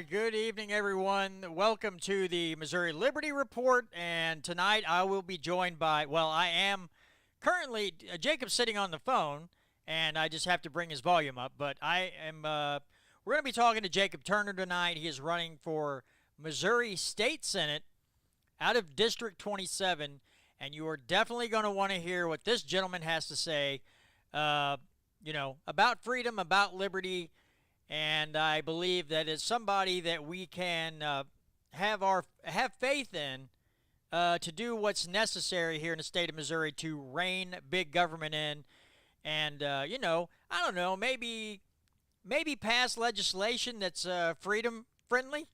Good evening, everyone. Welcome to the Missouri Liberty Report, and tonight I will be joined by, well, I am currently, Jacob's sitting on the phone, and I just have to bring his volume up, but we're going to be talking to Jacob Turner tonight. He is running for Missouri State Senate out of District 27, and you are definitely going to want to hear what this gentleman has to say, about freedom, about liberty. And I believe that it's somebody that we can have faith in to do what's necessary here in the state of Missouri to rein big government in, and I don't know, maybe pass legislation that's freedom friendly,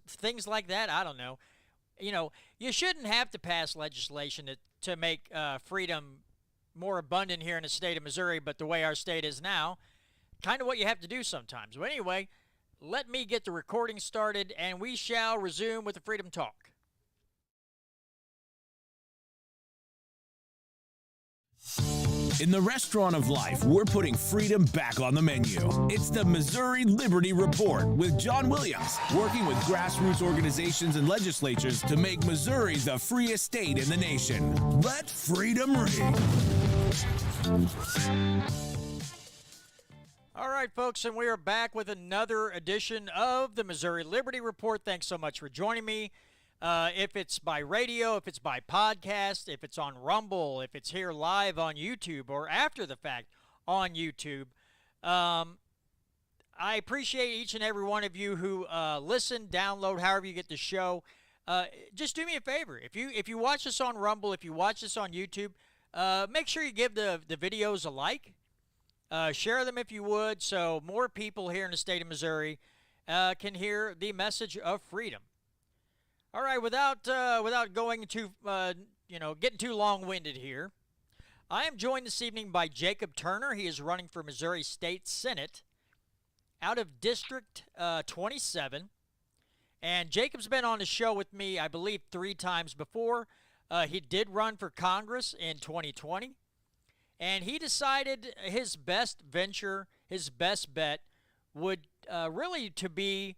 things like that. I don't know. You shouldn't have to pass legislation to make freedom more abundant here in the state of Missouri, but the way our state is now, kind of what you have to do sometimes. But anyway, let me get the recording started, and we shall resume with the Freedom Talk. In the restaurant of life, we're putting freedom back on the menu. It's the Missouri Liberty Report with John Williams, working with grassroots organizations and legislatures to make Missouri the freest state in the nation. Let freedom ring. All right, folks, and we are back with another edition of the Missouri Liberty Report. Thanks so much for joining me. If it's by radio, if it's by podcast, if it's on Rumble, if it's here live on YouTube or after the fact on YouTube, I appreciate each and every one of you who listen, download, however you get the show. Just do me a favor. If you watch this on Rumble, if you watch this on YouTube, make sure you give the videos a like. Share them if you would, so more people here in the state of Missouri can hear the message of freedom. All right, without going too, getting too long-winded here, I am joined this evening by Jacob Turner. He is running for Missouri State Senate out of District 27. And Jacob's been on the show with me, I believe, 3 times before. He did run for Congress in 2020. And he decided his best venture, his best bet, would really to be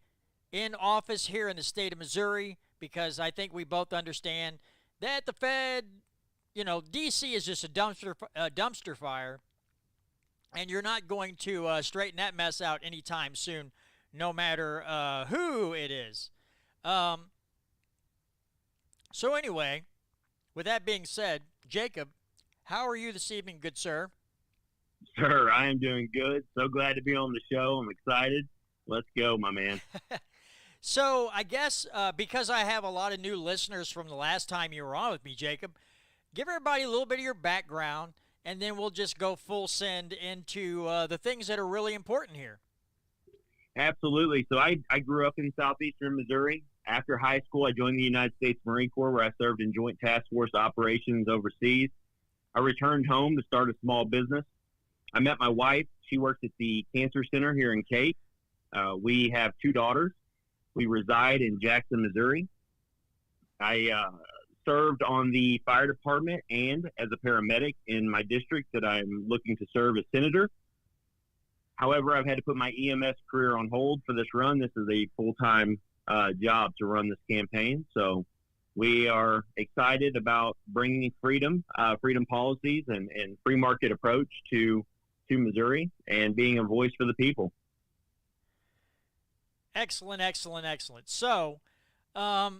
in office here in the state of Missouri, because I think we both understand that the Fed, D.C. is just a dumpster fire, and you're not going to straighten that mess out anytime soon, no matter who it is. So anyway, with that being said, Jacob, how are you this evening, good sir? Sir, I am doing good. So glad to be on the show. I'm excited. Let's go, my man. So I guess because I have a lot of new listeners from the last time you were on with me, Jacob, give everybody a little bit of your background, and then we'll just go full send into the things that are really important here. Absolutely. So I grew up in southeastern Missouri. After high school, I joined the United States Marine Corps, where I served in Joint Task Force operations overseas. I returned home to start a small business. I met my wife. She works at the Cancer Center here in KEYK. We have 2 daughters. We reside in Jackson, Missouri. I served on the fire department and as a paramedic in my district that I'm looking to serve as senator. However, I've had to put my EMS career on hold for this run. This is a full-time job to run this campaign. So we are excited about bringing freedom policies and free market approach to Missouri and being a voice for the people. Excellent, excellent, excellent. So, I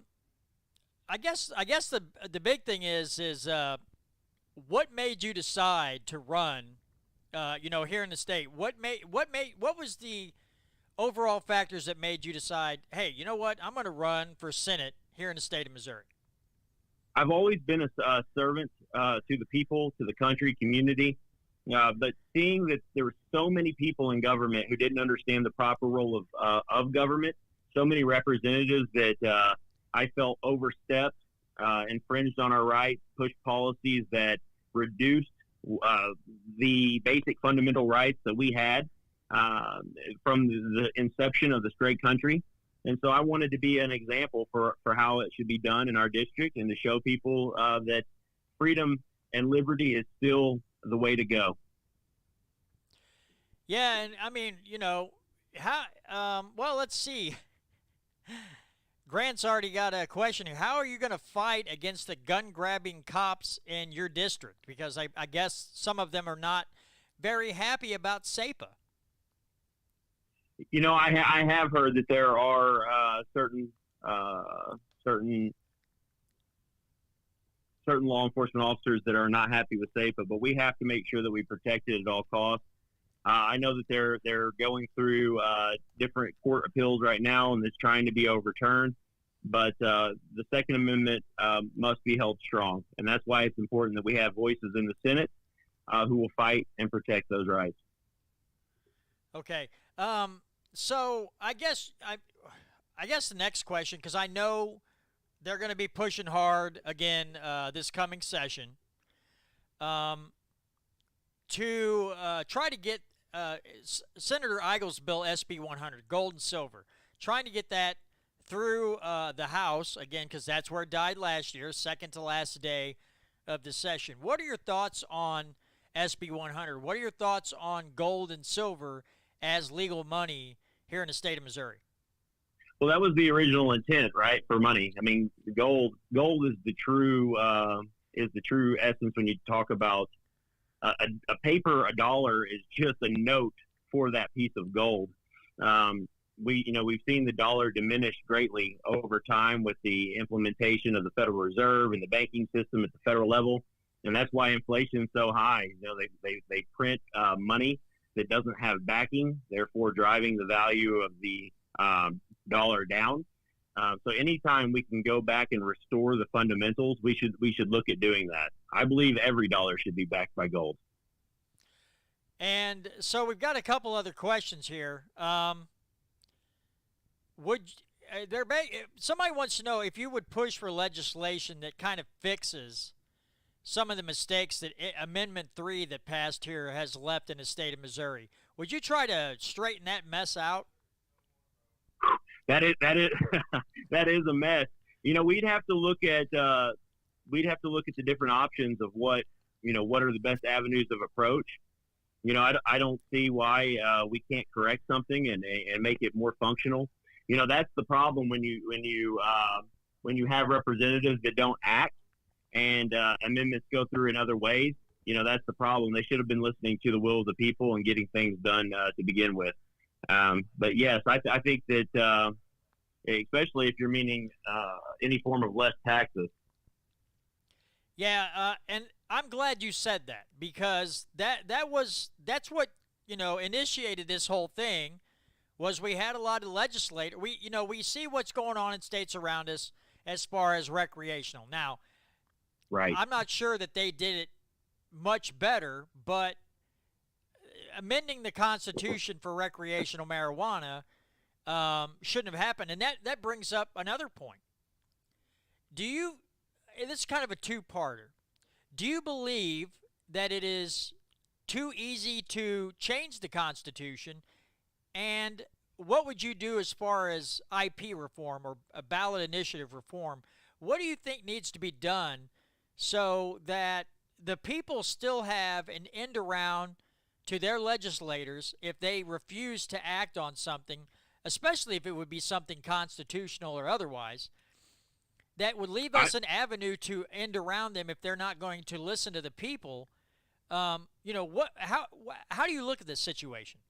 guess the big thing is what made you decide to run, here in the state? What was the overall factors that made you decide, hey, you know what, I'm going to run for Senate here in the state of Missouri? I've always been a servant to the people, to the country, community. But seeing that there were so many people in government who didn't understand the proper role of government, so many representatives that I felt overstepped, infringed on our rights, pushed policies that reduced the basic fundamental rights that we had from the inception of this great country. And so I wanted to be an example for how it should be done in our district and to show people that freedom and liberty is still the way to go. Yeah, and I mean, well, let's see. Grant's already got a question here. How are you going to fight against the gun-grabbing cops in your district? Because I guess some of them are not very happy about SAPA. I have heard that there are certain law enforcement officers that are not happy with SAPA, but we have to make sure that we protect it at all costs. I know that they're going through different court appeals right now, and it's trying to be overturned. But the Second Amendment must be held strong, and that's why it's important that we have voices in the Senate who will fight and protect those rights. Okay, so I guess the next question, because I know they're going to be pushing hard again this coming session to try to get Senator Eigel's bill, SB 100, gold and silver, trying to get that through the House, again, because that's where it died last year, second to last day of the session. What are your thoughts on SB 100? What are your thoughts on gold and silver as legal money here in the state of Missouri? Well, that was the original intent, right, for money. I mean, gold is the true essence when you talk about a paper. A dollar is just a note for that piece of gold. We've seen the dollar diminish greatly over time with the implementation of the Federal Reserve and the banking system at the federal level, and that's why inflation is so high. They print money that doesn't have backing, therefore driving the value of the dollar down. So anytime we can go back and restore the fundamentals, we should look at doing that. I believe every dollar should be backed by gold. And so we've got a couple other questions here. Somebody wants to know if you would push for legislation that kind of fixes some of the mistakes that Amendment 3 that passed here has left in the state of Missouri. Would you try to straighten that mess out? That is that is a mess. We'd have to look at the different options of what are the best avenues of approach. I don't see why we can't correct something and make it more functional. That's the problem when you have representatives that don't act and amendments go through in other ways. That's the problem. They should have been listening to the will of the people and getting things done to begin with. But yes, I think that especially if you're meaning any form of less taxes. Yeah, and I'm glad you said that, because that's what initiated this whole thing. Was we had a lot of legislators. We see what's going on in states around us as far as recreational. Now, right. I'm not sure that they did it much better, but amending the Constitution for recreational marijuana shouldn't have happened. And that brings up another point. This is kind of a two-parter. Do you believe that it is too easy to change the Constitution? And what would you do as far as IP reform or a ballot initiative reform? What do you think needs to be done so that the people still have an end around to their legislators if they refuse to act on something, especially if it would be something constitutional or otherwise, that would leave us an avenue to end around them if they're not going to listen to the people? How do you look at this situation?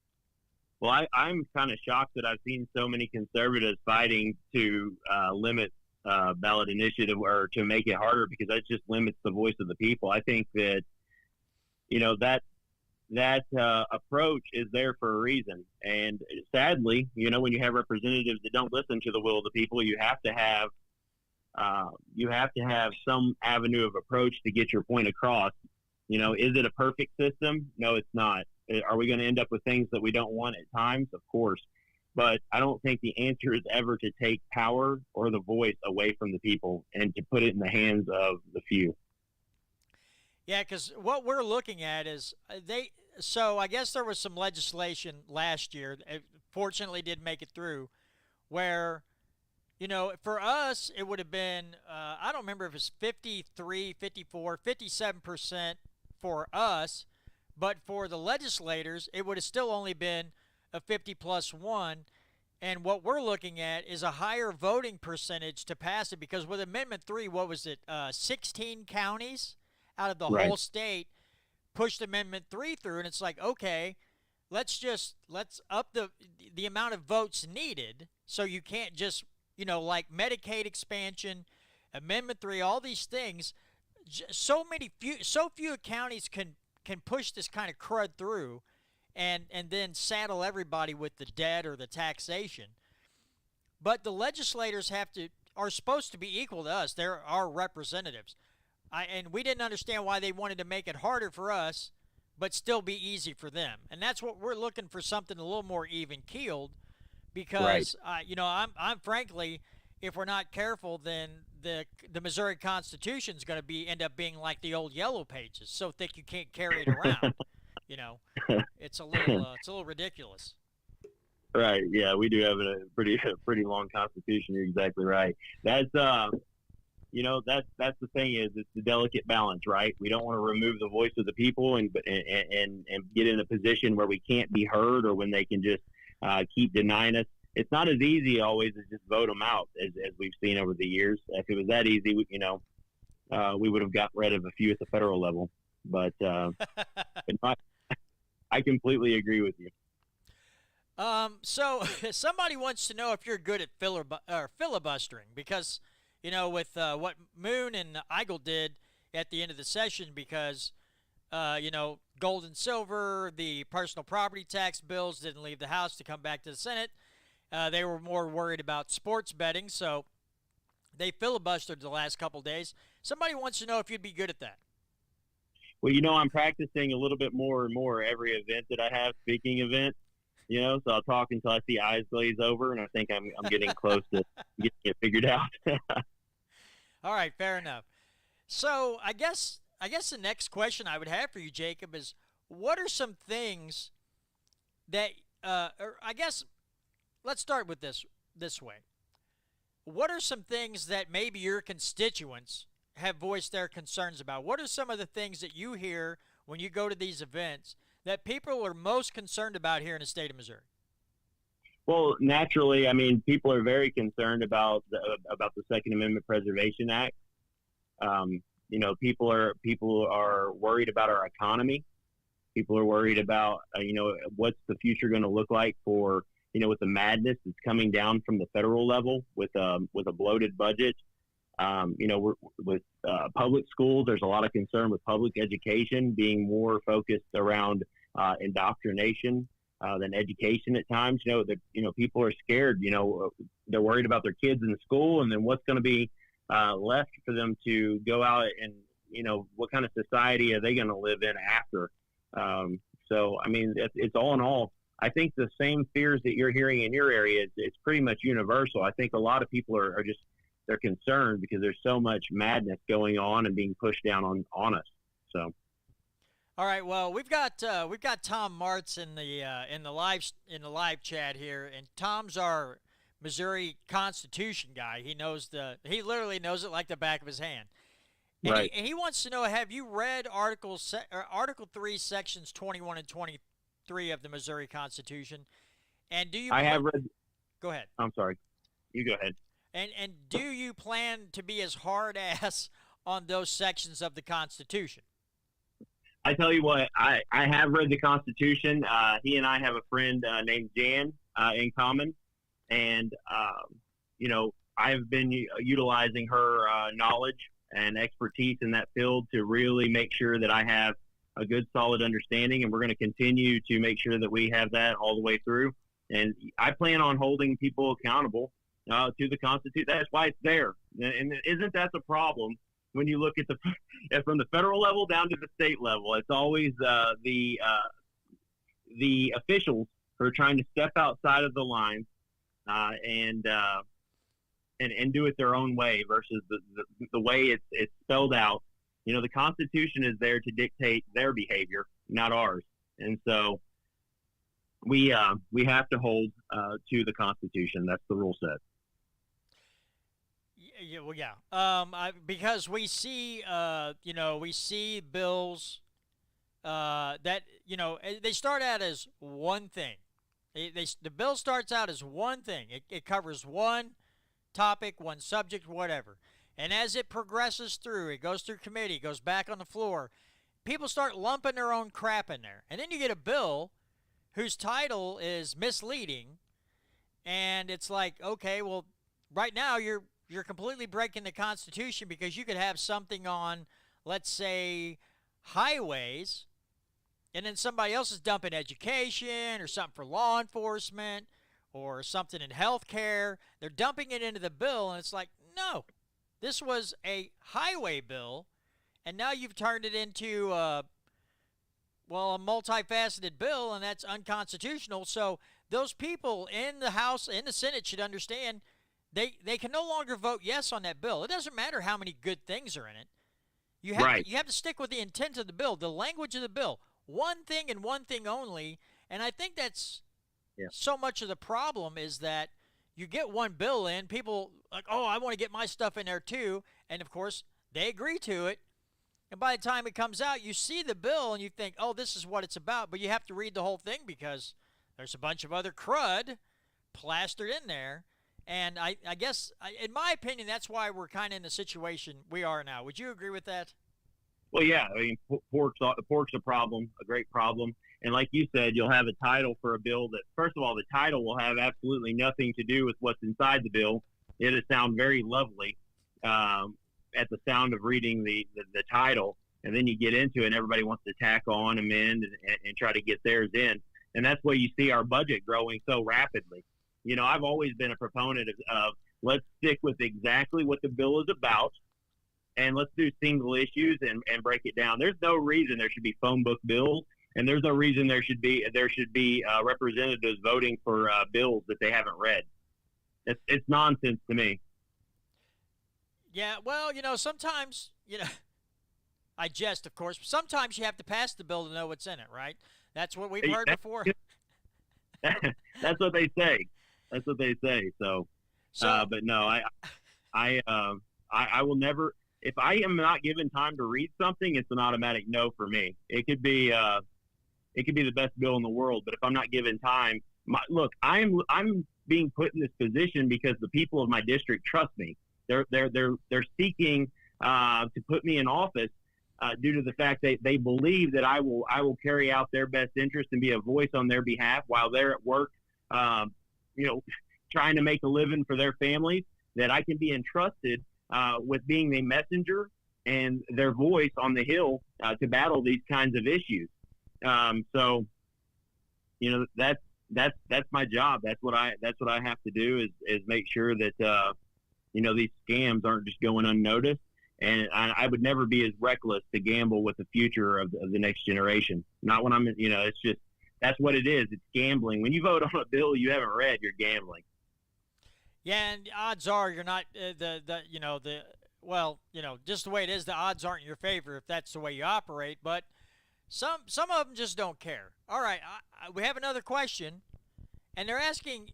Well, I'm kind of shocked that I've seen so many conservatives fighting to limit ballot initiative or to make it harder, because that just limits the voice of the people. I think that, that approach is there for a reason. And sadly, when you have representatives that don't listen to the will of the people, you have to have some avenue of approach to get your point across. Is it a perfect system? No, it's not. Are we going to end up with things that we don't want at times? Of course. But I don't think the answer is ever to take power or the voice away from the people and to put it in the hands of the few. Yeah, because what we're looking at is so I guess there was some legislation last year, it fortunately did make it through, where, for us, it would have been, I don't remember if it was 53, 54, 57% for us, but for the legislators, it would have still only been a 50+1. And what we're looking at is a higher voting percentage to pass it, because with Amendment 3, what was it, 16 counties out of the whole state pushed Amendment 3 through, and it's like, okay, let's up the amount of votes needed, so you can't just, like Medicaid expansion, Amendment 3, all these things, so few counties can push this kind of crud through and then saddle everybody with the debt or the taxation. But the legislators are supposed to be equal to us. They're our representatives. And we didn't understand why they wanted to make it harder for us, but still be easy for them. And that's what we're looking for, something a little more even-keeled, because, I'm frankly, if we're not careful, then the Missouri Constitution is going to end up being like the old Yellow Pages, so thick you can't carry it around. It's a little ridiculous. Right. Yeah, we do have a pretty long Constitution. You're exactly right. That's that's the thing, is it's the delicate balance, right? We don't want to remove the voice of the people and get in a position where we can't be heard, or when they can just keep denying us. It's not as easy always as just vote them out, as we've seen over the years. If it was that easy, we would have got rid of a few at the federal level. But I completely agree with you. So somebody wants to know if you're good at filibustering, because, with what Moon and Eigel did at the end of the session, because, gold and silver, the personal property tax bills didn't leave the House to come back to the Senate. They were more worried about sports betting, so they filibustered the last couple days. Somebody wants to know if you'd be good at that. Well, I'm practicing a little bit more and more every event that I have, speaking event. So I'll talk until I see eyes glaze over, and I think I'm getting close to getting it figured out. All right, fair enough. So I guess the next question I would have for you, Jacob, is what are some things that, let's start with this way. What are some things that maybe your constituents have voiced their concerns about? What are some of the things that you hear when you go to these events that people are most concerned about here in the state of Missouri? Well, naturally, people are very concerned about the Second Amendment Preservation Act. People are worried about our economy. People are worried about, what's the future going to look like for, with the madness that's coming down from the federal level with a bloated budget. With public schools, there's a lot of concern with public education being more focused around indoctrination than education at times. People are scared. They're worried about their kids in school, and then what's going to be left for them to go out and, what kind of society are they going to live in after? It's all in all, I think the same fears that you're hearing in your area, it's pretty much universal. I think a lot of people are just, they're concerned because there's so much madness going on and being pushed down on us. So, all right. Well, we've got Tom Martz in the live chat here, and Tom's our Missouri Constitution guy. He literally knows it like the back of his hand. And right. He wants to know: have you read Article 3, Sections 21 and 23 of the Missouri Constitution? And do you? I have read. Go ahead. I'm sorry. You go ahead. And do you plan to be as hard ass on those sections of the Constitution? I tell you what, I have read the Constitution. He and I have a friend named Jan in common, and I've been utilizing her knowledge and expertise in that field to really make sure that I have a good, solid understanding, and we're going to continue to make sure that we have that all the way through. And I plan on holding people accountable to the Constitution. That's why it's there. And isn't that the problem when you look at from the federal level down to the state level? It's always the officials who are trying to step outside of the lines and do it their own way versus the way it's spelled out. The Constitution is there to dictate their behavior, not ours. And so we have to hold to the Constitution. That's the rule set. Yeah, well, yeah. Because we see, we see bills that, they start out as one thing. The bill starts out as one thing. It covers one topic, one subject, whatever. And as it progresses through, it goes through committee, goes back on the floor, people start lumping their own crap in there. And then you get a bill whose title is misleading, and it's like, okay, well, right now you're completely breaking the Constitution, because you could have something on, let's say, highways, and then somebody else is dumping education or something for law enforcement or something in healthcare. They're dumping it into the bill, and it's like, no, this was a highway bill, and now you've turned it into a multifaceted bill, and that's unconstitutional. So those people in the House, in the Senate, should understand they can no longer vote yes on that bill. It doesn't matter how many good things are in it. You have to stick with the intent of the bill, the language of the bill. One thing and one thing only. And I think that's so much of the problem, is that you get one bill in, people like, oh, I want to get my stuff in there too. And, of course, they agree to it. And by the time it comes out, you see the bill and you think, oh, this is what it's about. But you have to read the whole thing, because there's a bunch of other crud plastered in there. And I guess, in my opinion, that's why we're kind of in the situation we are now. Would you agree with that? Well, yeah. I mean, pork's a problem, a great problem. And like you said, you'll have a title for a bill that, first of all, the title will have absolutely nothing to do with what's inside the bill. It'll sound very lovely at the sound of reading the title. And then you get into it, and everybody wants to tack on, amend, and try to get theirs in. And that's why you see our budget growing so rapidly. I've always been a proponent of let's stick with exactly what the bill is about, and let's do single issues and break it down. There's no reason there should be phone book bills, and there's no reason there should be representatives voting for bills that they haven't read. It's nonsense to me. Yeah, well, sometimes, I jest, of course, but sometimes you have to pass the bill to know what's in it, right? That's what we've heard before. That's what they say. That's what they say. So but no, I will never. If I am not given time to read something, it's an automatic no for me. It could be the best bill in the world, but if I'm not given time, look, I'm being put in this position because the people of my district trust me. They're seeking to put me in office due to the fact that they believe that I will carry out their best interest and be a voice on their behalf while they're at work, trying to make a living for their families, that I can be entrusted with being a messenger and their voice on the Hill to battle these kinds of issues. So, that's my job. That's what I have to do is make sure that, these scams aren't just going unnoticed. And I would never be as reckless to gamble with the future of the next generation. Not when I'm, it's just, that's what it is. It's gambling. When you vote on a bill you haven't read, you're gambling. Yeah, and odds are you're not just the way it is, the odds aren't in your favor if that's the way you operate. But some of them just don't care. All right, we have another question, and they're asking,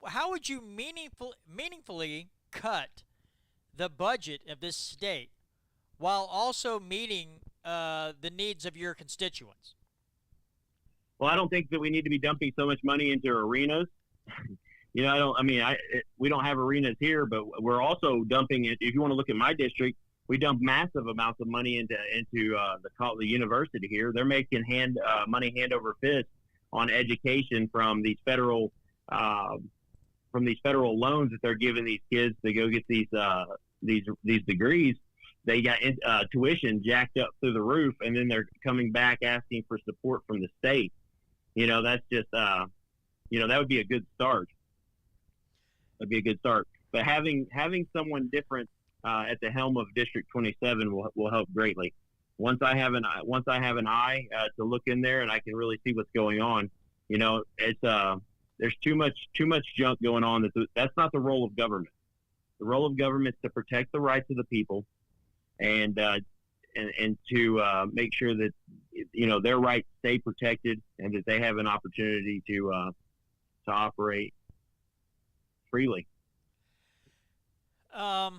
how would you meaningfully cut the budget of this state while also meeting the needs of your constituents? Well, I don't think that we need to be dumping so much money into arenas. We don't have arenas here, but we're also dumping it. If you want to look at my district, we dump massive amounts of money into the university here. They're making money hand over fist on education from these federal loans that they're giving these kids to go get these degrees. They got tuition jacked up through the roof, and then they're coming back asking for support from the state. That's just that would be a good start. That'd be a good start. But having someone different at the helm of District 27 will help greatly. Once I have an eye to look in there and I can really see what's going on, it's there's too much junk going on. That's not the role of government. The role of government is to protect the rights of the people, and and to make sure that their rights stay protected and that they have an opportunity to operate freely. Well,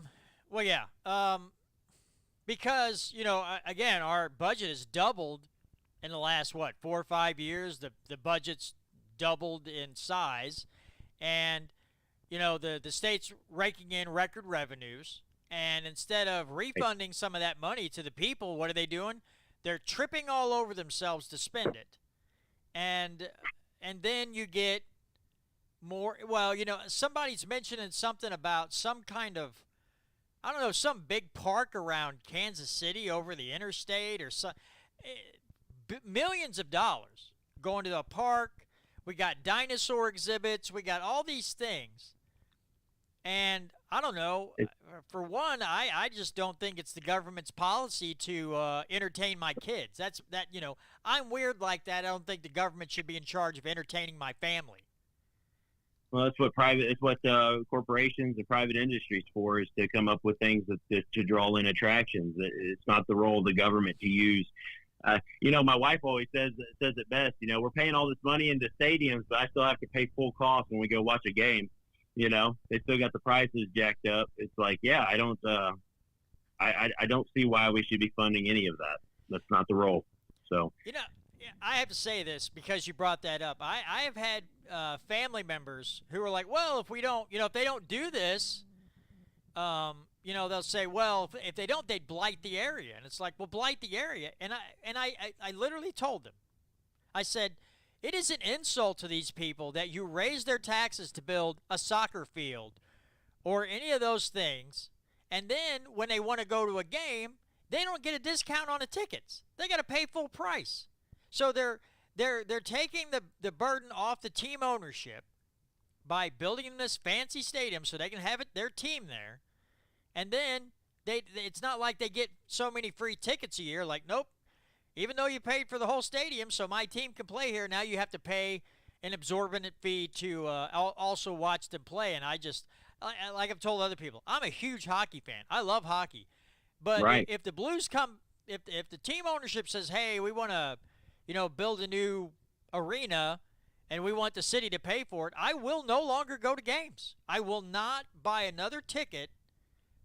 yeah. Because again, our budget has doubled in the last 4 or 5 years. The budget's doubled in size, and the state's raking in record revenues. And instead of refunding some of that money to the people, what are they doing? They're tripping all over themselves to spend it. And then you get more. Well, somebody's mentioning something about some kind of, I don't know, some big park around Kansas City over the interstate or some millions of dollars going to the park. We got dinosaur exhibits. We got all these things. And I don't know. For one, I just don't think it's the government's policy to entertain my kids. I'm weird like that. I don't think the government should be in charge of entertaining my family. Well, it's what corporations and private industries for, is to come up with things to draw in attractions. It's not the role of the government to use. My wife always says it best. We're paying all this money into stadiums, but I still have to pay full cost when we go watch a game. They still got the prices jacked up. It's like, yeah, I don't see why we should be funding any of that. That's not the role. So, I have to say this because you brought that up. I have had family members who are like, well, if we don't, if they don't do this, they'll say, well, if they don't, they'd blight the area. And it's like, well, blight the area. And I literally told them, I said, it is an insult to these people that you raise their taxes to build a soccer field or any of those things, and then when they want to go to a game, they don't get a discount on the tickets. They got to pay full price. So they're taking the burden off the team ownership by building this fancy stadium so they can have their team there, and then it's not like they get so many free tickets a year. Like, nope. Even though you paid for the whole stadium so my team can play here, now you have to pay an exorbitant fee to also watch them play. And like I've told other people, I'm a huge hockey fan. I love hockey. But right. if the Blues if the team ownership says, hey, we want to, build a new arena and we want the city to pay for it, I will no longer go to games. I will not buy another ticket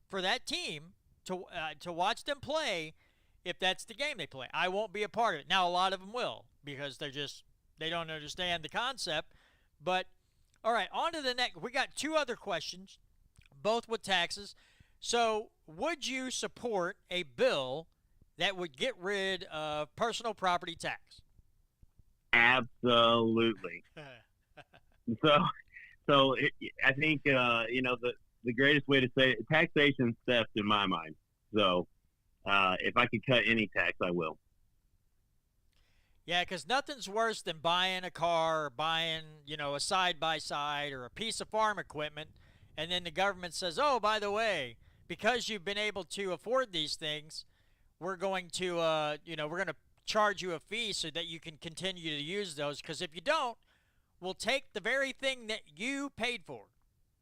for that team to watch them play. If that's the game they play, I won't be a part of it. Now, a lot of them will because they don't understand the concept. But, all right, on to the next. We got 2 other questions, both with taxes. So, would you support a bill that would get rid of personal property tax? Absolutely. So I think, the greatest way to say it, taxation theft in my mind. So, if I could cut any tax, I will. Yeah, because nothing's worse than buying a car or buying, a side-by-side or a piece of farm equipment, and then the government says, oh, by the way, because you've been able to afford these things, we're going to, we're going to charge you a fee so that you can continue to use those, because if you don't, we'll take the very thing that you paid for.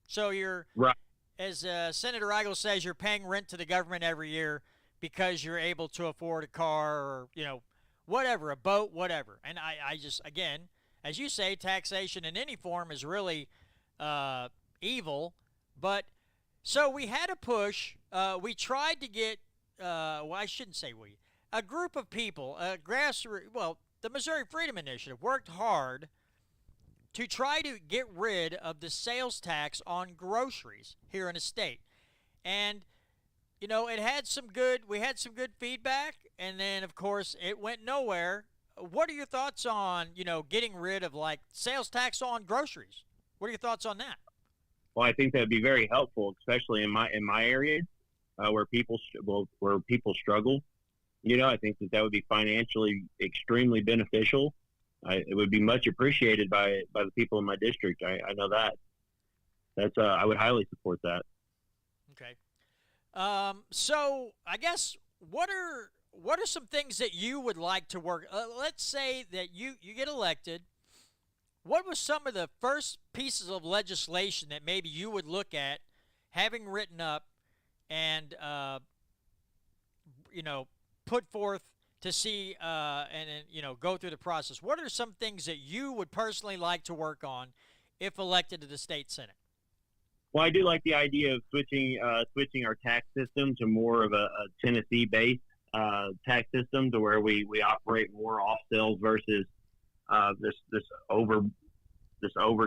So you're, right. As Senator Eigel says, you're paying rent to the government every year because you're able to afford a car or, whatever, a boat, whatever. And I just, again, as you say, taxation in any form is really evil. But so we had a push. We tried to get, I shouldn't say we, a group of people, the Missouri Freedom Initiative worked hard to try to get rid of the sales tax on groceries here in the state. And we had some good feedback, and then, of course, it went nowhere. What are your thoughts on, getting rid of, sales tax on groceries? What are your thoughts on that? Well, I think that would be very helpful, especially in my area, where people struggle. I think that would be financially extremely beneficial. It would be much appreciated by the people in my district. I know that. I would highly support that. Okay. So I guess what are some things that you would like to work? Let's say that you get elected. What was some of the first pieces of legislation that maybe you would look at having written up and put forth to see and go through the process, what are some things that you would personally like to work on if elected to the state senate? Well, I do like the idea of switching our tax system to more of a Tennessee-based tax system, to where we operate more off sales versus this over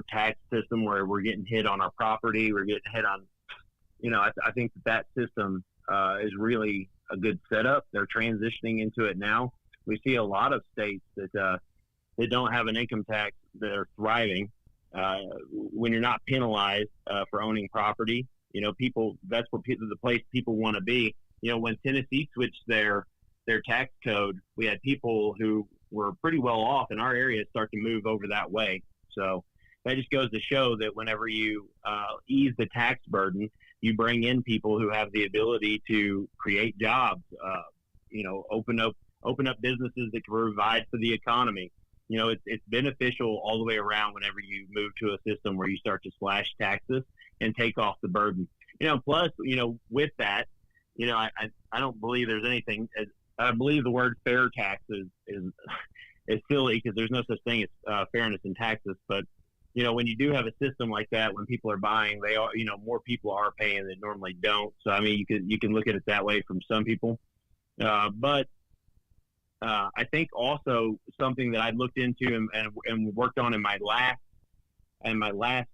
tax system where we're getting hit on our property, we're getting hit on. I think that system is really a good setup. They're transitioning into it now. We see a lot of states that don't have an income tax that are thriving. When you're not penalized for owning property, that's where the place people want to be. When Tennessee switched their tax code, we had people who were pretty well off in our area start to move over that way. So that just goes to show that whenever you ease the tax burden, you bring in people who have the ability to create jobs, open up businesses that can provide for the economy. It's beneficial all the way around whenever you move to a system where you start to slash taxes and take off the burden. Plus, with that, I don't believe there's anything. I believe the word fair taxes is silly, because there's no such thing as fairness in taxes. But when you do have a system like that, when people are buying, they are, more people are paying that normally don't. So I mean, you can look at it that way from some people, but I think also something that I looked into and worked on in my last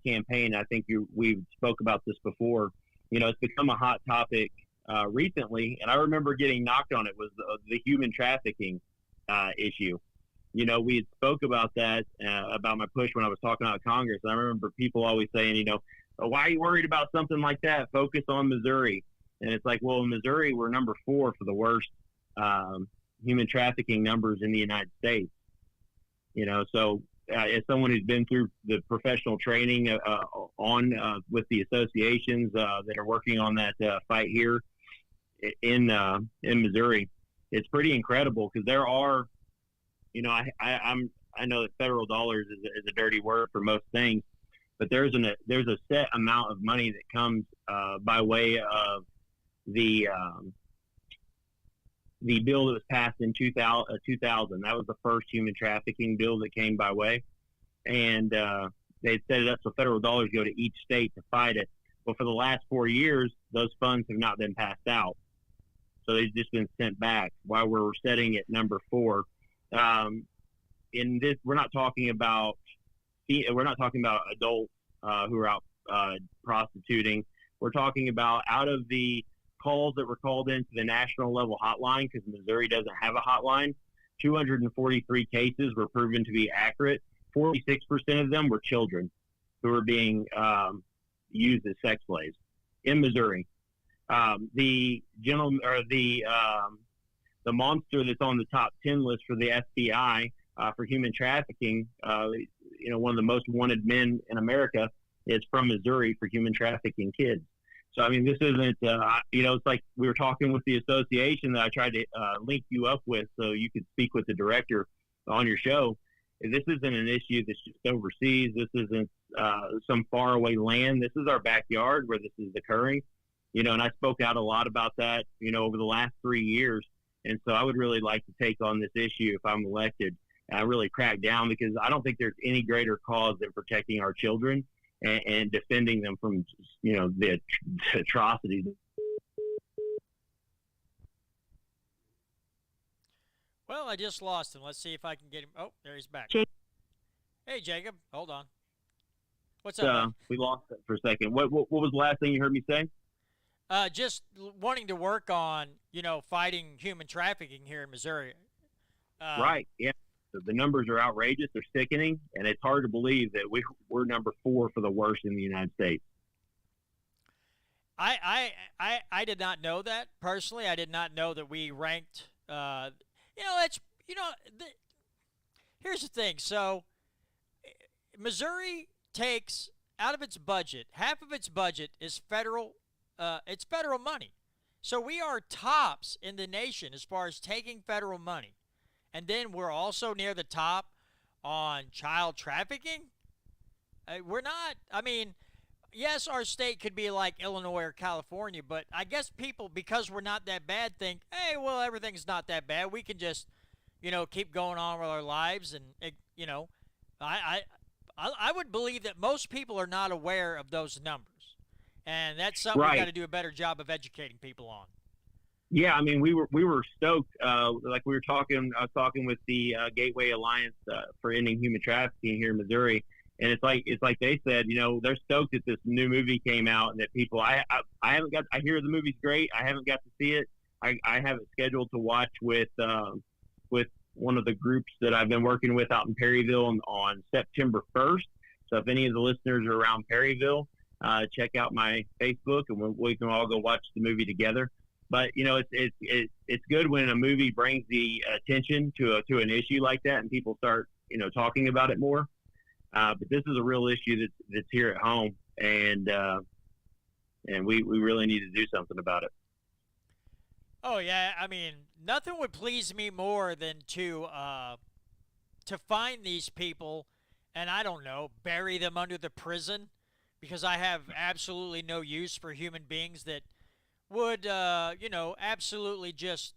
campaign. I think we spoke about this before. It's become a hot topic recently, and I remember getting knocked on it, was the human trafficking issue. We had spoke about that, about my push when I was talking out of Congress. And I remember people always saying, why are you worried about something like that? Focus on Missouri. And it's like, well, in Missouri, we're number 4 for the worst human trafficking numbers in the United States. So as someone who's been through the professional training with the associations that are working on that fight here in Missouri, it's pretty incredible, because there are, I know that federal dollars is a dirty word for most things, but there's a set amount of money that comes by way of the bill that was passed in 2000. That was the first human trafficking bill that came by way, and they set it up so federal dollars go to each state to fight it. But for the last 4 years, those funds have not been passed out, so they've just been sent back. While we're setting at number 4. In this, we're not talking about adults who are out prostituting. We're talking about, out of the calls that were called into the national level hotline, because Missouri doesn't have a hotline, 243 cases were proven to be accurate. 46% of them were children who were being used as sex slaves in Missouri. The monster that's on the top 10 list for the FBI for human trafficking, one of the most wanted men in America, is from Missouri for human trafficking kids. So, I mean, this isn't, it's like we were talking with the association that I tried to link you up with so you could speak with the director on your show. This isn't an issue that's just overseas. This isn't some faraway land. This is our backyard where this is occurring, and I spoke out a lot about that, over the last 3 years. And so I would really like to take on this issue if I'm elected, and I really crack down, because I don't think there's any greater cause than protecting our children and defending them from, the atrocities. Well, I just lost him. Let's see if I can get him. Oh, there he's back. Hey, Jacob. Hold on. What's up? We lost it for a second. What was the last thing you heard me say? Just wanting to work on, fighting human trafficking here in Missouri. Right. Yeah. So the numbers are outrageous. They're sickening, and it's hard to believe that we're number 4 for the worst in the United States. I did not know that personally. I did not know that we ranked. Here's the thing. So Missouri takes out of its budget, half of its budget is federal. It's federal money. So we are tops in the nation as far as taking federal money. And then we're also near the top on child trafficking. We're not, yes, our state could be like Illinois or California, but I guess people, because we're not that bad, think, hey, well, everything's not that bad. We can just, keep going on with our lives. And, I would believe that most people are not aware of those numbers. And that's something we Right. got to do a better job of educating people on. Yeah, I mean, we were stoked. Like we were talking, I was talking with the Gateway Alliance for Ending Human Trafficking here in Missouri, and it's like they said, they're stoked that this new movie came out, and that people, I haven't got. I hear the movie's great. I haven't got to see it. I have it scheduled to watch with one of the groups that I've been working with out in Perryville on September 1st. So if any of the listeners are around Perryville, check out my Facebook, and we can all go watch the movie together. But it's good when a movie brings the attention to an issue like that, and people start talking about it more. But this is a real issue that's here at home, and we really need to do something about it. Oh yeah, I mean, nothing would please me more than to find these people, and I don't know, bury them under the prison, because I have absolutely no use for human beings that would absolutely just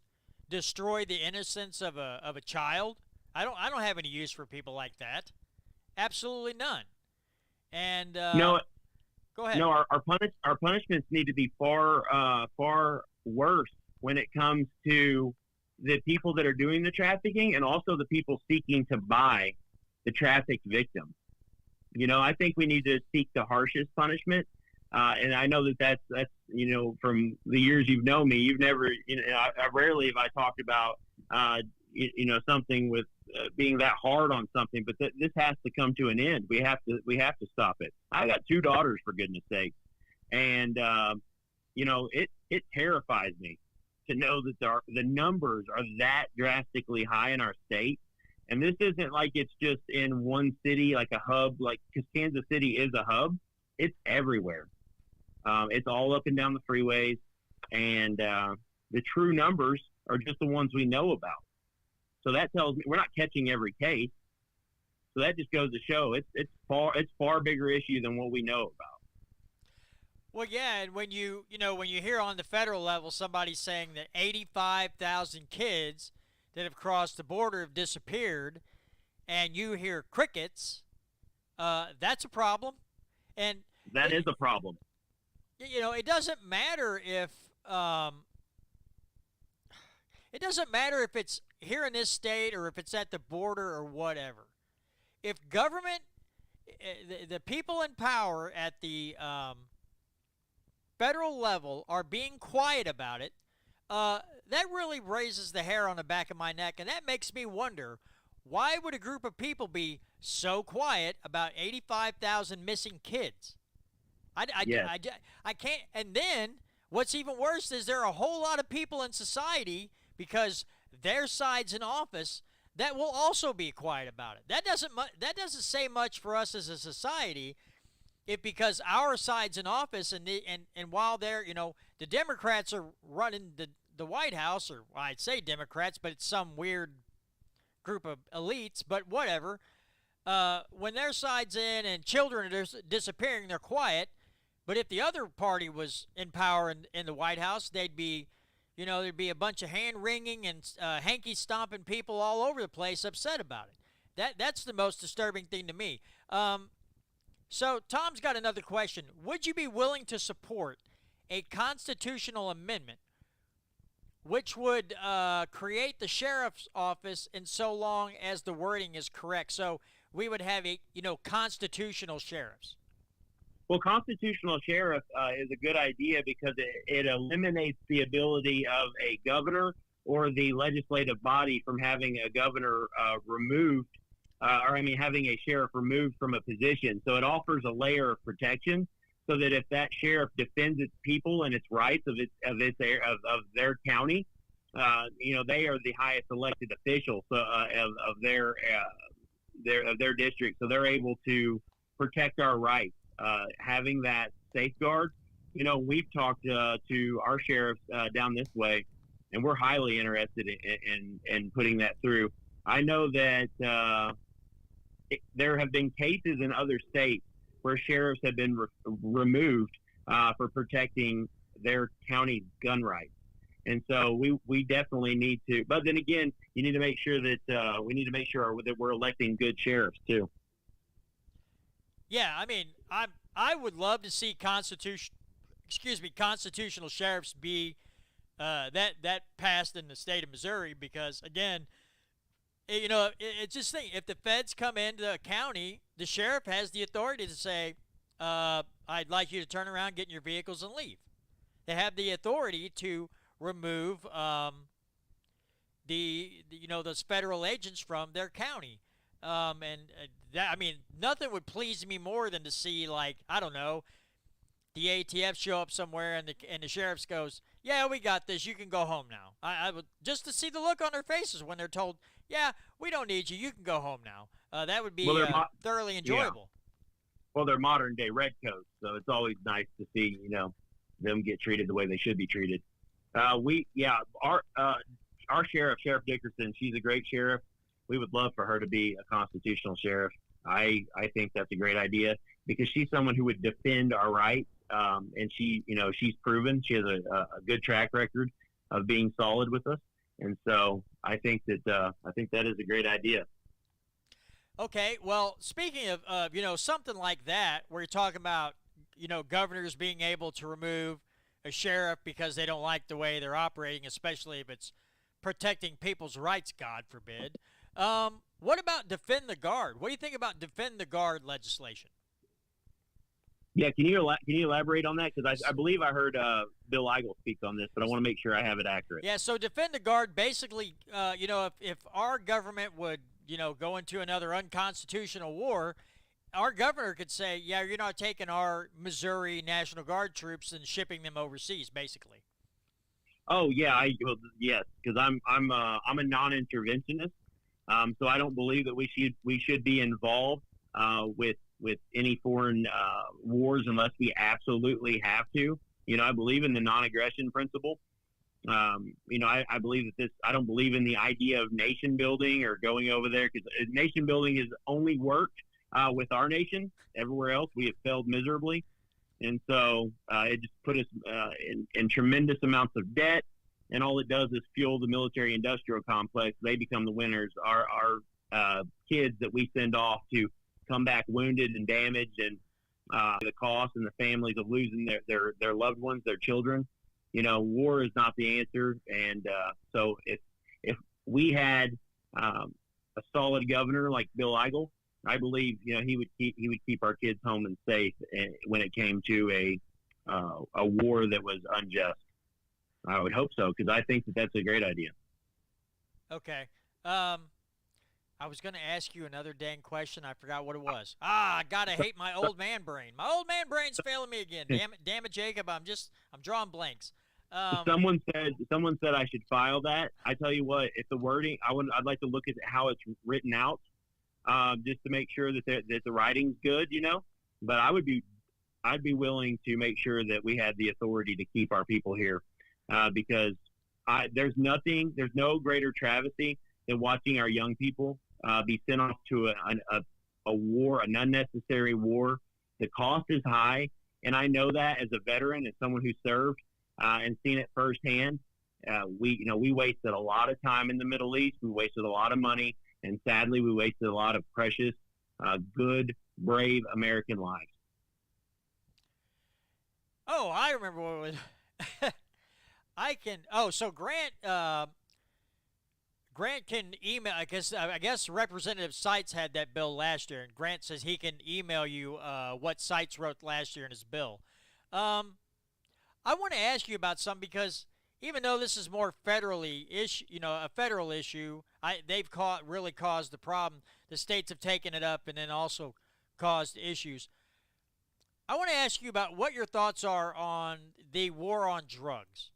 destroy the innocence of a child. I don't have any use for people like that. Absolutely none. And No, go ahead. no, our punishments need to be far worse when it comes to the people that are doing the trafficking, and also the people seeking to buy the trafficked victim. I think we need to seek the harshest punishment. And I know that's from the years you've known me, you've never, I rarely have I talked about, something with being that hard on something, but this has to come to an end. We have to stop it. I got 2 daughters, for goodness sake. And, it terrifies me to know that the numbers are that drastically high in our state. And this isn't like it's just in one city, like a hub, because Kansas City is a hub. It's everywhere. It's all up and down the freeways, and the true numbers are just the ones we know about. So that tells me we're not catching every case. So that just goes to show it's far bigger issue than what we know about. Well, yeah, and when you hear on the federal level somebody saying that 85,000 kids that have crossed the border have disappeared, and you hear crickets, that's a problem. And that is a problem. It doesn't matter if it's here in this state or if it's at the border or whatever. If government, the people in power at the federal level are being quiet about it, that really raises the hair on the back of my neck, and that makes me wonder, why would a group of people be so quiet about 85,000 missing kids? I can't. And then what's even worse is there are a whole lot of people in society, because their side's in office, that will also be quiet about it. That doesn't say much for us as a society, if because our side's in office, and while they're the Democrats are running the White House, or I'd say Democrats, but it's some weird group of elites, but whatever. When their side's in and children are disappearing, they're quiet. But if the other party was in power in the White House, there'd be a bunch of hand-wringing and hanky-stomping people all over the place upset about it. That's the most disturbing thing to me. So Tom's got another question. Would you be willing to support a constitutional amendment which would create the sheriff's office in so long as the wording is correct? So we would have constitutional sheriffs. Well, constitutional sheriff is a good idea because it eliminates the ability of a governor or the legislative body from having a governor removed, having a sheriff removed from a position. So it offers a layer of protection, so that if that sheriff defends its people and its rights of their county, they are the highest elected officials of their district, so they're able to protect our rights. Having that safeguard, we've talked to our sheriffs down this way, and we're highly interested in putting that through. I know that there have been cases in other states where sheriffs have been removed for protecting their county's gun rights. And so we definitely need to. But then again, you need to make sure that that we're electing good sheriffs too. Yeah, I mean, I would love to see constitutional sheriffs be that passed in the state of Missouri, because again, it's just think, if the feds come into a county, the sheriff has the authority to say, I'd like you to turn around, get in your vehicles, and leave. They have the authority to remove those federal agents from their county. Nothing would please me more than to see, like, I don't know, the ATF show up somewhere and the sheriff goes, yeah, we got this, you can go home now. I would, just to see the look on their faces when they're told, yeah, we don't need you, you can go home now. That would be thoroughly enjoyable. Yeah. Well, they're modern day redcoats, so it's always nice to see, them get treated the way they should be treated. Our sheriff, Sheriff Dickerson, she's a great sheriff. We would love for her to be a constitutional sheriff. I think that's a great idea, because she's someone who would defend our rights. And she's proven she has a good track record of being solid with us. And so I think that is a great idea. Okay. Well, speaking of, something like that, where you're talking about, governors being able to remove a sheriff because they don't like the way they're operating, especially if it's protecting people's rights, God forbid. What about Defend the Guard? What do you think about Defend the Guard legislation? Yeah, can you elaborate on that? Because I believe I heard Bill Eigel speak on this, but I want to make sure I have it accurate. Yeah, so Defend the Guard basically, if our government would, go into another unconstitutional war, our governor could say, yeah, you're not taking our Missouri National Guard troops and shipping them overseas, basically. Oh yeah, yes, because I'm a non-interventionist, so I don't believe that we should be involved with any foreign wars unless we absolutely have to. I believe in the non-aggression principle. I believe that I don't believe in the idea of nation building or going over there, because nation building has only worked with our nation. Everywhere else, we have failed miserably. And so it just put us in tremendous amounts of debt, and all it does is fuel the military-industrial complex. They become the winners. Our kids that we send off to come back wounded and damaged, and the cost and the families of losing their loved ones, their children. War is not the answer. And so if we had a solid governor like Bill Eigel, I believe he would keep our kids home and safe when it came to a war that was unjust. I would hope so, because I think that that's a great idea. Okay. I was going to ask you another dang question. I forgot what it was. I gotta hate my old man brain. My old man brain's failing me again. Damn it, Jacob. I'm drawing blanks. Someone said I should file that. I tell you what, if the wording, I'd like to look at how it's written out, just to make sure that the writing's good, But I'd be willing to make sure that we had the authority to keep our people here, because there's no greater travesty than watching our young people be sent off to a war, an unnecessary war. The cost is high, and I know that as a veteran, as someone who served and seen it firsthand. We wasted a lot of time in the Middle East. We wasted a lot of money, and sadly, we wasted a lot of precious, good, brave American lives. Oh, I remember what it was. So Grant can email. I guess Representative Seitz had that bill last year, and Grant says he can email you what Seitz wrote last year in his bill. I want to ask you about something, because even though this is more federally a federal issue, they've really caused the problem. The states have taken it up and then also caused issues. I want to ask you about what your thoughts are on the war on drugs.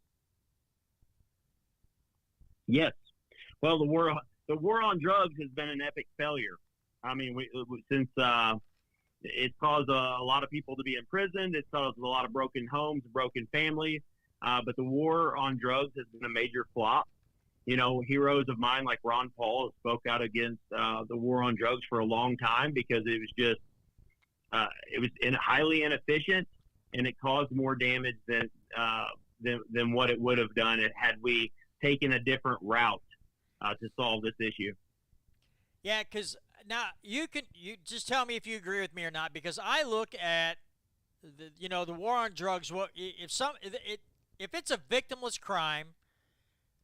Yes. Well, the war on drugs has been an epic failure. I mean, since it's caused a lot of people to be imprisoned, it's caused a lot of broken homes, broken families. But the war on drugs has been a major flop. Heroes of mine like Ron Paul spoke out against the war on drugs for a long time, because it was just it was highly inefficient, and it caused more damage than what it would have done had we taken a different route to solve this issue. Yeah, because now you just tell me if you agree with me or not. Because I look at the war on drugs. If it's a victimless crime,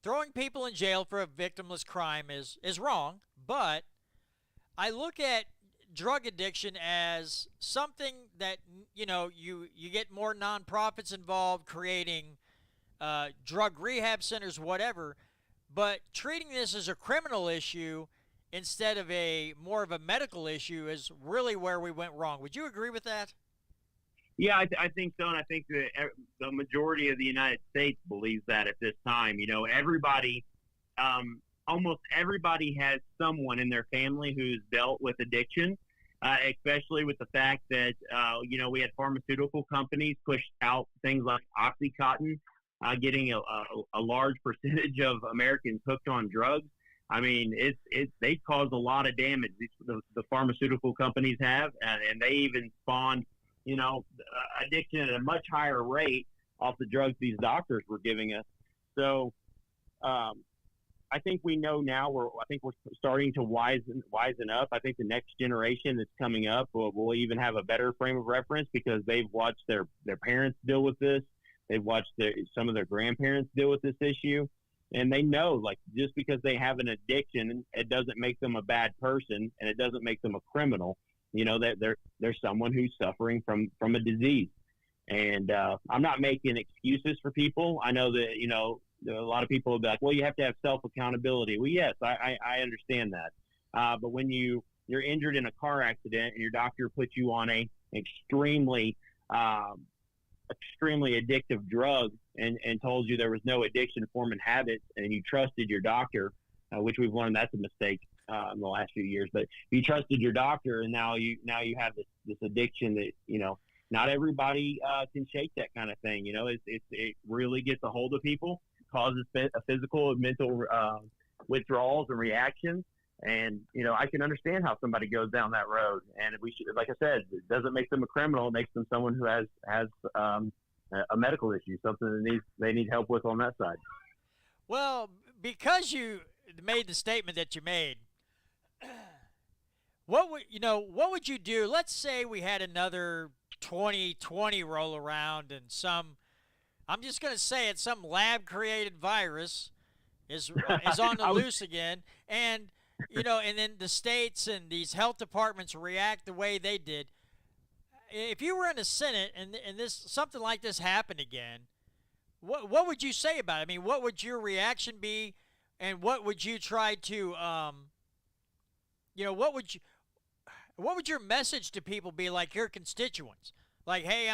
throwing people in jail for a victimless crime is wrong. But I look at drug addiction as something that you get more nonprofits involved, creating drug rehab centers, whatever. But treating this as a criminal issue instead of more of a medical issue is really where we went wrong. Would you agree with that? Yeah, I think so, and I think that the majority of the United States believes that at this time. Everybody, almost everybody has someone in their family who's dealt with addiction, especially with the fact that, we had pharmaceutical companies push out things like OxyContin, getting a large percentage of Americans hooked on drugs. I mean, they've caused a lot of damage. The pharmaceutical companies have, and they even spawned, addiction at a much higher rate off the drugs these doctors were giving us. So, I think we know now. I think we're starting to wisen up. I think the next generation that's coming up will even have a better frame of reference because they've watched their parents deal with this. They've watched some of their grandparents deal with this issue. And they know, like, just because they have an addiction, it doesn't make them a bad person, and it doesn't make them a criminal. That they're someone who's suffering from a disease. And I'm not making excuses for people. I know that, a lot of people will be like, well, you have to have self-accountability. Well, yes, I understand that. But when you're injured in a car accident and your doctor puts you on a extremely addictive drug and told you there was no addiction forming habits, and you trusted your doctor, which we've learned that's a mistake in the last few years. But you trusted your doctor, and now you have this addiction that not everybody can shake that kind of thing. It really gets a hold of people, causes a physical and mental withdrawals and reactions. And, I can understand how somebody goes down that road. And we should, like I said, it doesn't make them a criminal. It makes them someone who has a medical issue, something that they need help with on that side. Well, because you made the statement that you made, what would you do? Let's say we had another 2020 roll around and I'm just going to say it, some lab-created virus is on the loose again. And, and then the states and these health departments react the way they did. If you were in the Senate and something like this happened again, what would you say about it? I mean, what would your reaction be, and what would you try to, what would your message to people be, like your constituents? Like, hey,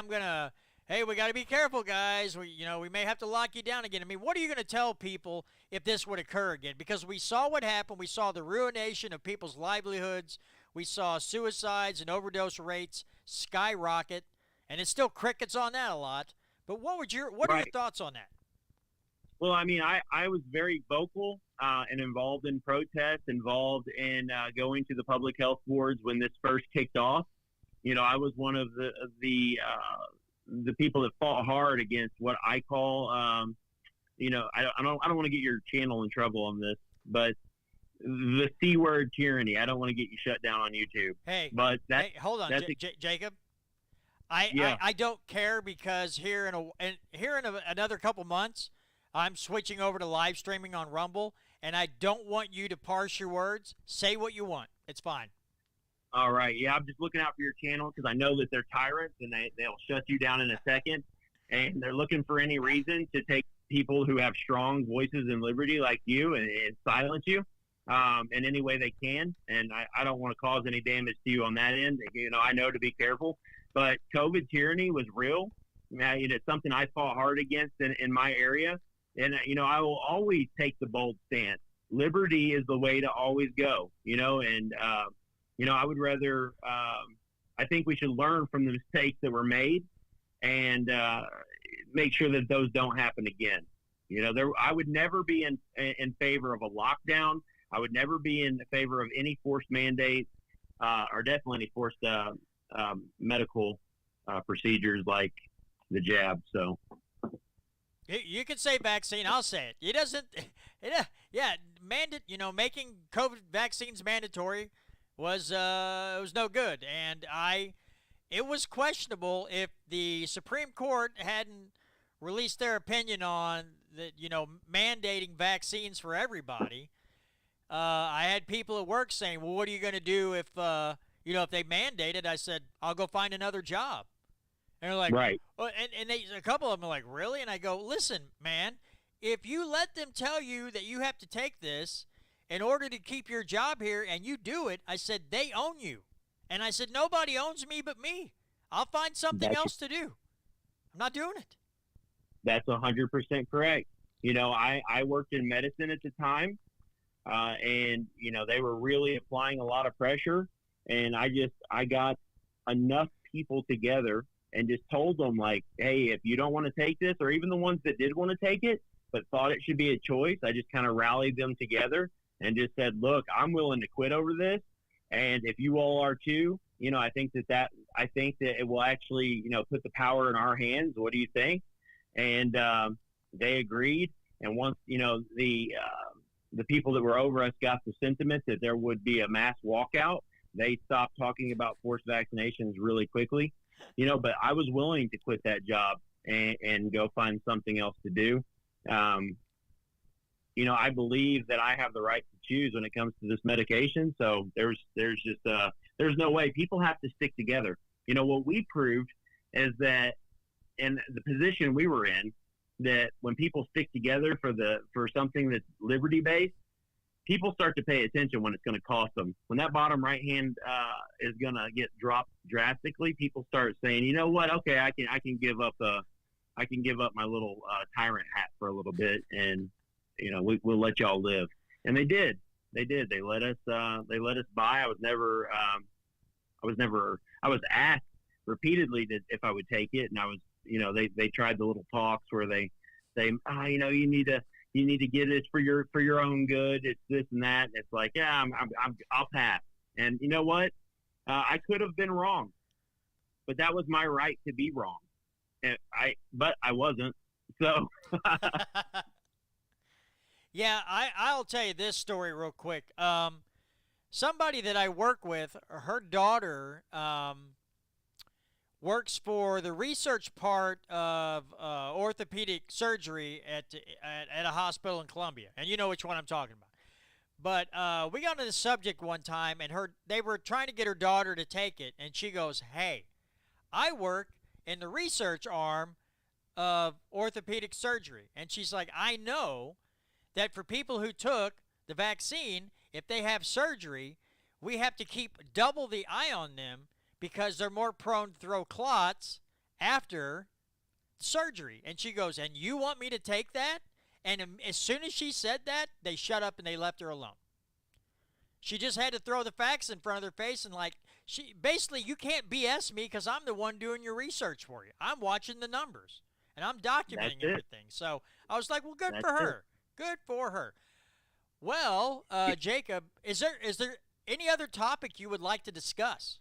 we got to be careful, guys. We may have to lock you down again. I mean, what are you going to tell people if this would occur again? Because we saw what happened. We saw the ruination of people's livelihoods. We saw suicides and overdose rates skyrocket, and it's still crickets on that a lot. But what are your thoughts on that? Well, I mean, I was very vocal and involved in protests, involved in going to the public health boards when this first kicked off. I was one of the people that fought hard against what I call, I don't want to get your channel in trouble on this, but the C word tyranny. I don't want to get you shut down on YouTube. Hey, hold on, Jacob. I don't care, because here in another couple months, I'm switching over to live streaming on Rumble, and I don't want you to parse your words. Say what you want. It's fine. All right. Yeah, I'm just looking out for your channel because I know that they're tyrants, and they'll shut you down in a second. And they're looking for any reason to take people who have strong voices and liberty like you and silence you in any way they can. And I don't want to cause any damage to you on that end. I know to be careful. But COVID tyranny was real. It's something I fought hard against in my area. And, I will always take the bold stance. Liberty is the way to always go, and I would rather, I think we should learn from the mistakes that were made and make sure that those don't happen again. I would never be in favor of a lockdown. I would never be in favor of any forced mandates or definitely any forced medical procedures like the jab. So you can say vaccine. I'll say it. It doesn't. Yeah, making COVID vaccines mandatory was no good, and it was questionable if the Supreme Court hadn't released their opinion on the mandating vaccines for everybody. I had people at work saying, "Well, what are you going to do if if they mandate it?" I said, "I'll go find another job." And they're like, right. Oh, and a couple of them are like, "Really?" And I go, "Listen, man, if you let them tell you that you have to take this in order to keep your job here and you do it," I said, "they own you." And I said, "Nobody owns me but me. I'll find something else to do. I'm not doing it." That's 100% correct. I worked in medicine at the time, and they were really applying a lot of pressure, and I got enough people together and just told them, like, hey, if you don't want to take this, or even the ones that did want to take it but thought it should be a choice, I just kind of rallied them together and just said, look, I'm willing to quit over this, and if you all are too, I think that it will actually put the power in our hands. What do you think? And they agreed. And once the people that were over us got the sentiment that there would be a mass walkout, they stopped talking about forced vaccinations really quickly. But I was willing to quit that job and go find something else to do. I believe that I have the right to choose when it comes to this medication. So there's no way. People have to stick together. What we proved is that in the position we were in, that when people stick together for something that's liberty based, people start to pay attention when it's going to cost them. When that bottom right hand is going to get dropped drastically, people start saying, you know what? Okay, I can give up my little tyrant hat for a little bit, and we'll let y'all live. And they did. They let us by. I was asked repeatedly if I would take it, and I was, they tried the little talks where they say, you need to get it for your own good. It's this and that. And it's like, yeah, I'll pass. And you know what? I could have been wrong, but that was my right to be wrong. But I wasn't. So. Yeah, I'll tell you this story real quick. Somebody that I work with, her daughter works for the research part of orthopedic surgery at a hospital in Columbia, and you know which one I'm talking about. But we got into the subject one time, and they were trying to get her daughter to take it, and she goes, "Hey, I work in the research arm of orthopedic surgery," and she's like, "I know that for people who took the vaccine, if they have surgery, we have to keep double the eye on them because they're more prone to throw clots after surgery." And she goes, "And you want me to take that?" And as soon as she said that, they shut up and they left her alone. She just had to throw the facts in front of their face, and basically, you can't BS me because I'm the one doing your research for you. I'm watching the numbers, and I'm documenting everything. So I was like, well, good for her. Good for her. Well, Jacob, is there any other topic you would like to discuss?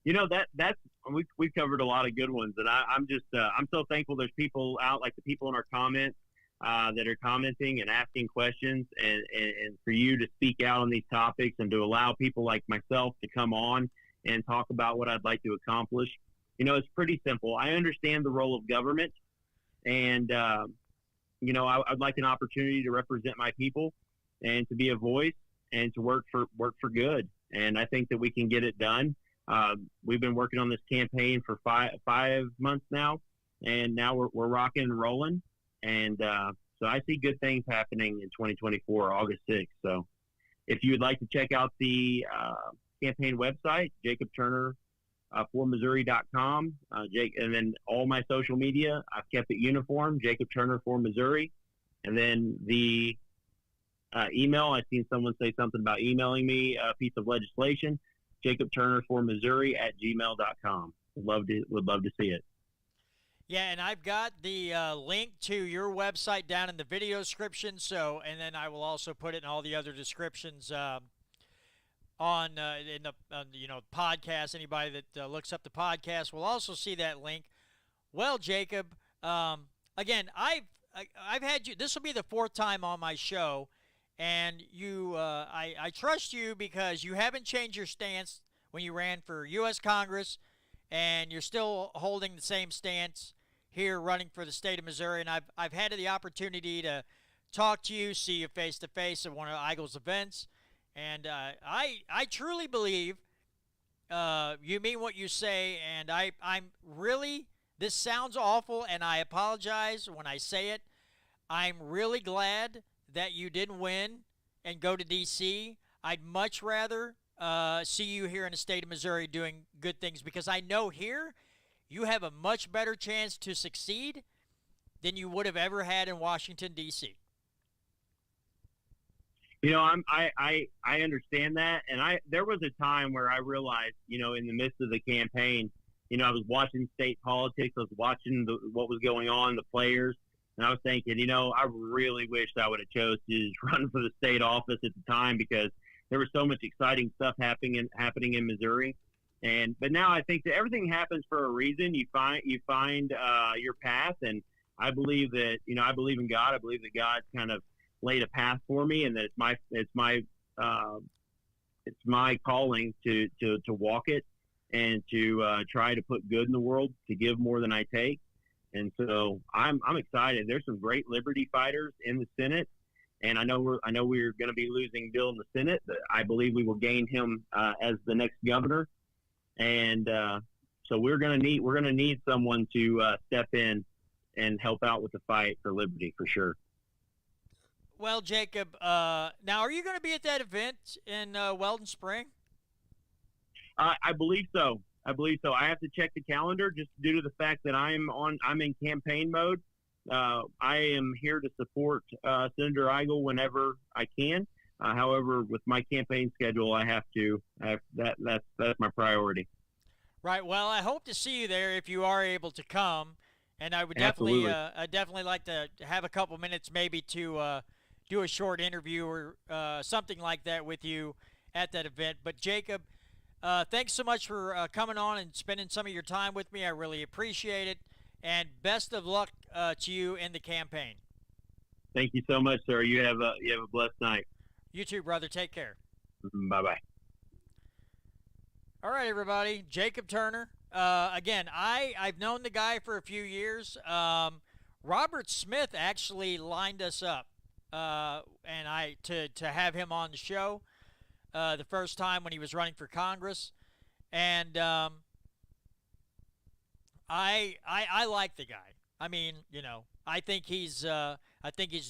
That's we've covered a lot of good ones, and I'm so thankful there's people out, like the people in our comments that are commenting and asking questions, and for you to speak out on these topics and to allow people like myself to come on and talk about what I'd like to accomplish. It's pretty simple. I understand the role of government, and I'd like an opportunity to represent my people and to be a voice and to work for good. And I think that we can get it done. We've been working on this campaign for five months now, and now we're rocking and rolling. And so I see good things happening in 2024, August 6th. So if you would like to check out the campaign website, Jacob Turner for Missouri.com, and then all my social media, I've kept it uniform, Jacob Turner for Missouri. And then the email, I've seen someone say something about emailing me a piece of legislation, Jacob Turner for Missouri @gmail.com. Would love to see it. Yeah, and I've got the link to your website down in the video description. And then I will also put it in all the other descriptions. on in the podcast. Anybody that looks up the podcast will also see that link. Well, Jacob, again, I've had you. This will be the fourth time on my show, and I trust you because you haven't changed your stance when you ran for U.S. Congress, and you're still holding the same stance here running for the state of Missouri. And I've had the opportunity to talk to you, see you face to face at one of Eagle's events, and I truly believe you mean what you say, and I'm really. This sounds awful, and I apologize when I say it. I'm really glad that you didn't win and go to D.C. I'd much rather see you here in the state of Missouri doing good things because I know here you have a much better chance to succeed than you would have ever had in Washington, D.C. I understand that, and there was a time where I realized, in the midst of the campaign, I was watching state politics. I was watching what was going on, the players, and I was thinking, I really wished I would have chose to just run for the state office at the time because there was so much exciting stuff happening in Missouri. But now I think that everything happens for a reason. You find your path, and I believe that I believe in God. I believe that God's kind of laid a path for me, and that it's my calling to walk it. And to try to put good in the world, to give more than I take. And so I'm excited. There's some great liberty fighters in the Senate, and I know we're going to be losing Bill in the Senate, but I believe we will gain him as the next governor. And so we're going to need someone to step in and help out with the fight for liberty for sure. Well, Jacob, now are you going to be at that event in Weldon Spring? I believe so. I have to check the calendar just due to the fact that I'm in campaign mode. I am here to support Senator Eigel whenever I can. However, with my campaign schedule, I have to. That's my priority. Right. Well, I hope to see you there if you are able to come, and I would definitely like to have a couple minutes maybe to do a short interview or something like that with you at that event. But Jacob. Thanks so much for coming on and spending some of your time with me. I really appreciate it. And best of luck to you in the campaign. Thank you so much, sir. You have a blessed night. You too, brother. Take care. Bye-bye. All right, everybody. Jacob Turner. Again, I've known the guy for a few years. Robert Smith actually lined us up and to have him on the show. The first time when he was running for Congress, and I like the guy. I mean, I think he's a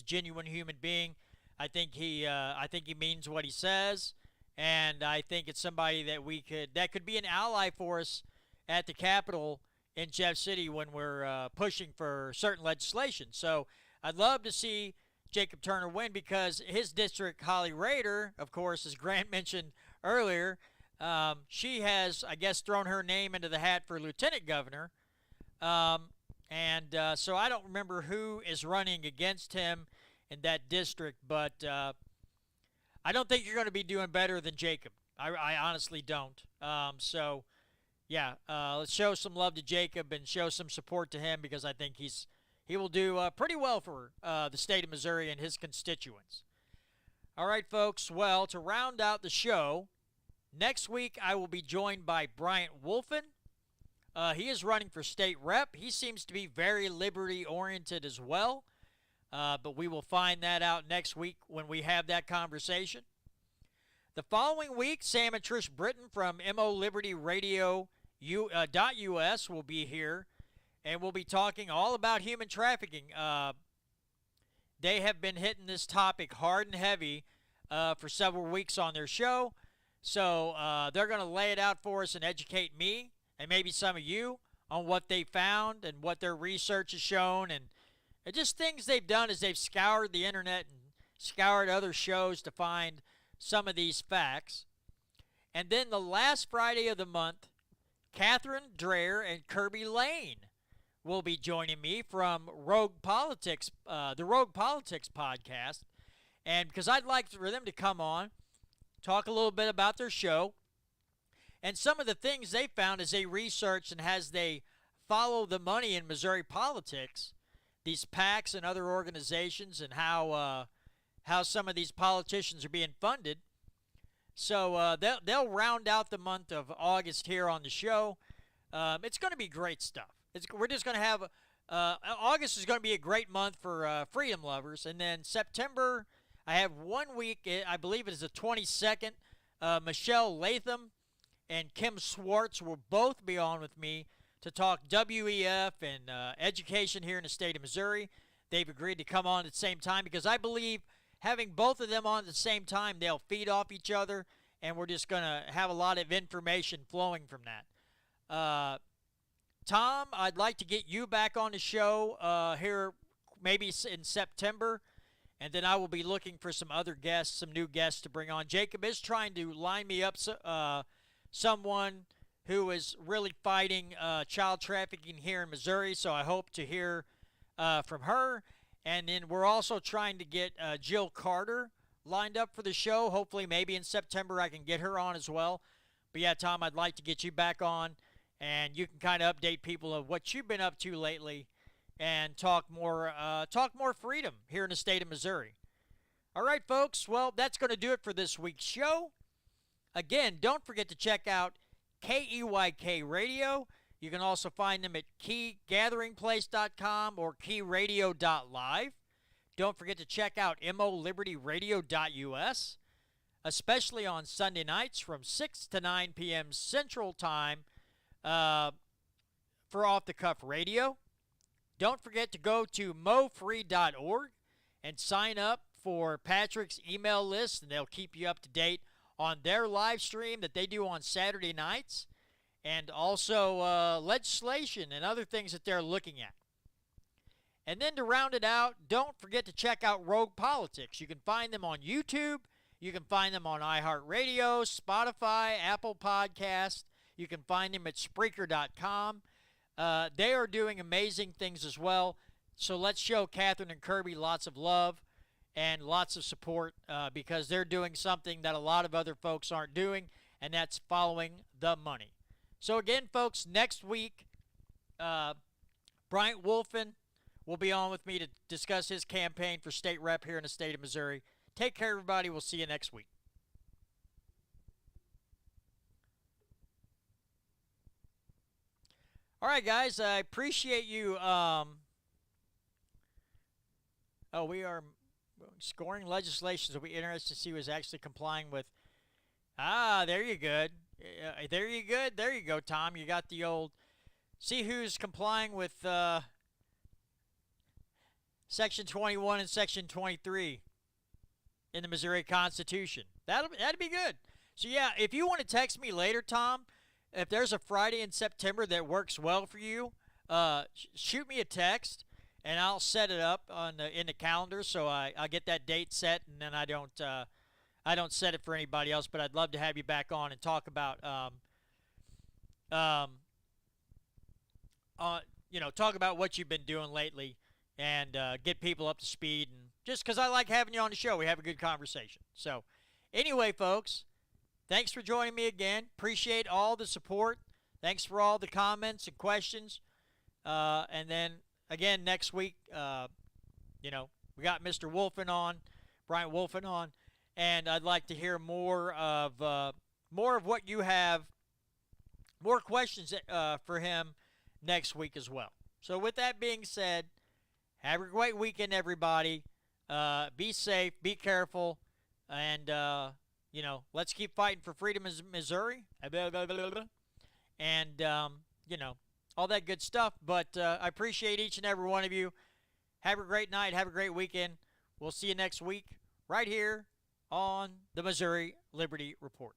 genuine human being. I think he means what he says, and I think it's somebody that could be an ally for us at the Capitol in Jeff City when we're pushing for certain legislation. So I'd love to see Jacob Turner win because his district, Holly Rader, of course, as Grant mentioned earlier, she has, I guess, thrown her name into the hat for lieutenant governor. So I don't remember who is running against him in that district, but I don't think you're going to be doing better than Jacob. I honestly don't. Let's show some love to Jacob and show some support to him because I think he will do pretty well for the state of Missouri and his constituents. All right, folks. Well, to round out the show, next week I will be joined by Bryant Wolfen. He is running for state rep. He seems to be very liberty-oriented as well, but we will find that out next week when we have that conversation. The following week, Sam and Trish Britton from MO Liberty Radio .us will be here. And we'll be talking all about human trafficking. They have been hitting this topic hard and heavy for several weeks on their show. So they're going to lay it out for us and educate me and maybe some of you on what they found and what their research has shown. And just things they've done is they've scoured the internet and scoured other shows to find some of these facts. And then the last Friday of the month, Catherine Dreher and Kirby Lane will be joining me from Rogue Politics, the Rogue Politics podcast. And because I'd like for them to come on, talk a little bit about their show. And some of the things they found as they researched and as they follow the money in Missouri politics, these PACs and other organizations, and how some of these politicians are being funded. So they'll round out the month of August here on the show. It's going to be great stuff. We're just going to have August is going to be a great month for freedom lovers, and then September I have 1 week. I believe it is the 22nd. Michelle Latham and Kim Swartz will both be on with me to talk WEF and education here in the state of Missouri. They've agreed to come on at the same time because I believe having both of them on at the same time, they'll feed off each other, and we're just going to have a lot of information flowing from that. Tom, I'd like to get you back on the show here maybe in September, and then I will be looking for some other guests, some new guests to bring on. Jacob is trying to line me up someone who is really fighting child trafficking here in Missouri, so I hope to hear from her. And then we're also trying to get Jill Carter lined up for the show. Hopefully maybe in September I can get her on as well. But yeah, Tom, I'd like to get you back on, and you can kind of update people of what you've been up to lately and talk more freedom here in the state of Missouri. All right, folks. Well, that's going to do it for this week's show. Again, don't forget to check out KEYK Radio. You can also find them at keygatheringplace.com or keyradio.live. Don't forget to check out molibertyradio.us, especially on Sunday nights from 6 to 9 p.m. Central Time for Off the Cuff Radio. Don't forget to go to mofree.org and sign up for Patrick's email list, and they'll keep you up to date on their live stream that they do on Saturday nights, and also legislation and other things that they're looking at. And then to round it out, don't forget to check out Rogue Politics. You can find them on YouTube. You can find them on iHeartRadio, Spotify, Apple Podcasts. You can find them at Spreaker.com. They are doing amazing things as well. So let's show Catherine and Kirby lots of love and lots of support because they're doing something that a lot of other folks aren't doing, and that's following the money. So again, folks, next week, Bryant Wolfen will be on with me to discuss his campaign for state rep here in the state of Missouri. Take care, everybody. We'll see you next week. All right, guys, I appreciate you. We are scoring legislation, so we'll be interested to see who's actually complying with. There you go. There you go. There you go, Tom. You got the old. See who's complying with Section 21 and Section 23 in the Missouri Constitution. That'd be good. So yeah, if you want to text me later, Tom, if there's a Friday in September that works well for you, shoot me a text, and I'll set it up in the calendar so I get that date set, and then I don't set it for anybody else. But I'd love to have you back on and talk about talk about what you've been doing lately and get people up to speed. And just because I like having you on the show, we have a good conversation. So anyway, folks, thanks for joining me again. Appreciate all the support. Thanks for all the comments and questions. And then, again, next week, we got Mr. Wolfen on, Bryant Wolfen on, and I'd like to hear more of what you have, more questions for him next week as well. So with that being said, have a great weekend, everybody. Be safe, be careful, and let's keep fighting for freedom in Missouri. And, all that good stuff. But I appreciate each and every one of you. Have a great night. Have a great weekend. We'll see you next week right here on the Missouri Liberty Report.